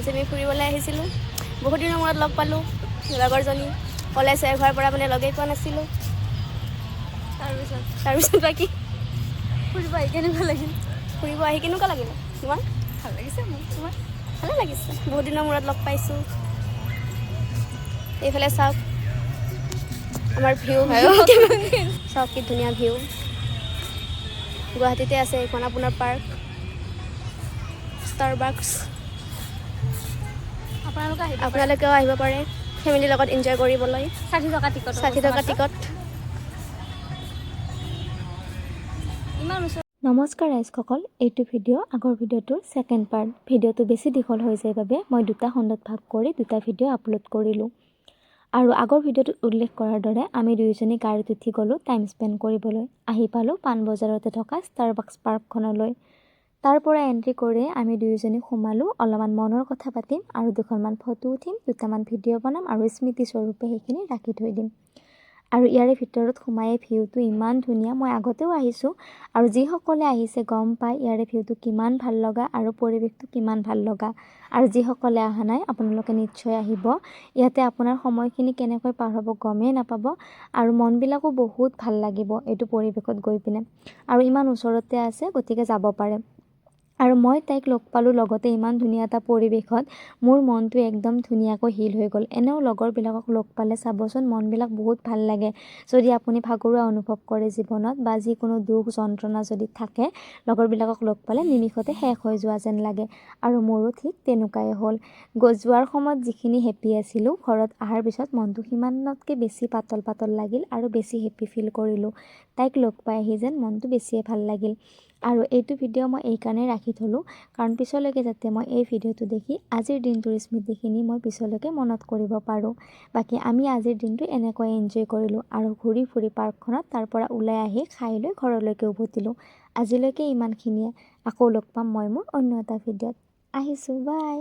পঞ্চমী ফুৰিবলৈ আহিছিলোঁ। বহুত দিনৰ মূৰত লগ পালোঁ লগৰজনী। কলেজ শেষ হোৱাৰ পৰা মানে লগেই পোৱা নাছিলোঁ। তাৰপিছত বাকী ফুৰিব আহি কেনেকুৱা লাগিল? ফুৰিব আহি কেনেকুৱা লাগিলে তোমাৰ? ভাল লাগিছে মোৰ। তোমাৰ? ভালে লাগিছে, বহুত দিনৰ মূৰত লগ পাইছোঁ। এইফালে চাওক আমাৰ ভিউ চাওক কি ধুনীয়া ভিউ। গুৱাহাটীতে আছে এইখন আপোনাৰ পাৰ্ক ষ্টাৰবাক্স। আপোনালোকেও আহিব পাৰে ফেমিলিৰ লগত এনজয় কৰিবলৈ। 60 টকা টিকট। 60 টকা টিকট। নমস্কাৰ ৰাইজসকল, এইটো ভিডিঅ' আগৰ ভিডিঅ'টোৰ ছেকেণ্ড পাৰ্ট। ভিডিঅ'টো বেছি দীঘল হৈ যায় বাবে মই দুটা খণ্ডত ভাগ কৰি দুটা ভিডিঅ' আপলোড কৰিলোঁ। আৰু আগৰ ভিডিঅ'টোত উল্লেখ কৰাৰ দৰে আমি দুয়োজনী গাড়ীত উঠি গ'লোঁ টাইম স্পেণ্ড কৰিবলৈ। আহি পালোঁ পাণবজাৰতে থকা ষ্টাৰবাক্স পাৰ্কখনলৈ। তাৰ পৰা এণ্ট্ৰি কৰি আমি দুয়োজনী সোমালোঁ। অলপমান মনৰ কথা পাতিম আৰু দুখনমান ফটো উঠিম, দুটামান ভিডিঅ' বনাম আৰু স্মৃতিস্বৰূপে সেইখিনি ৰাখি থৈ দিম। আৰু ইয়াৰে ভিতৰত সোমায়ে ভিউটো ইমান ধুনীয়া। মই আগতেও আহিছোঁ আৰু যিসকলে আহিছে গম পায় ইয়াৰে ভিউটো কিমান ভাল লগা আৰু পৰিৱেশটো কিমান ভাল লগা। আৰু যিসকলে অহা নাই আপোনালোকে নিশ্চয় আহিব। ইয়াতে আপোনাৰ সময়খিনি কেনেকৈ পাৰ হ'ব গমেই নাপাব আৰু মনবিলাকো বহুত ভাল লাগিব এইটো পৰিৱেশত গৈ পিনে। আৰু ইমান ওচৰতে আছে, গতিকে যাব পাৰে। আৰু মই তাইক লগ পালোঁ লগতে ইমান ধুনীয়া এটা পৰিৱেশত। মোৰ মনটো একদম ধুনীয়াকৈ হিল হৈ গ'ল। এনেও লগৰবিলাকক লগ পালে চাবচোন মনবিলাক বহুত ভাল লাগে। যদি আপুনি ভাগৰুৱা অনুভৱ কৰে জীৱনত বা যিকোনো দুখ যন্ত্ৰণা যদি থাকে, লগৰবিলাকক লগ পালে নিমিষতে শেষ হৈ যোৱা যেন লাগে। আৰু মোৰো ঠিক তেনেকুৱাই হ'ল। যোৱাৰ সময়ত যিখিনি হেপ্পী আছিলোঁ, ঘৰত অহাৰ পিছত মনটো সিমানতকৈ বেছি পাতল পাতল লাগিল আৰু বেছি হেপ্পী ফিল কৰিলোঁ। তাইক লগ পাই আহি যেন মনটো বেছিয়ে ভাল লাগিল। আৰু এইটো ভিডিঅ' মই এইকাৰণে ৰাখি থ'লোঁ কাৰণ পিছলৈকে যাতে মই এই ভিডিঅ'টো দেখি আজিৰ দিনটোৰ স্মৃতিখিনি মই পিছলৈকে মনত কৰিব পাৰোঁ। বাকী আমি আজিৰ দিনটো এনেকৈ এনজয় কৰিলোঁ আৰু ঘূৰি ফুৰি পাৰ্কখনত তাৰ পৰা ওলাই আহি খাই লৈ ঘৰলৈকে উভতিলোঁ। আজিলৈকে ইমানখিনিয়ে। আকৌ লগ পাম মই মোৰ অন্য এটা ভিডিঅ'ত। আহিছোঁ, বাই।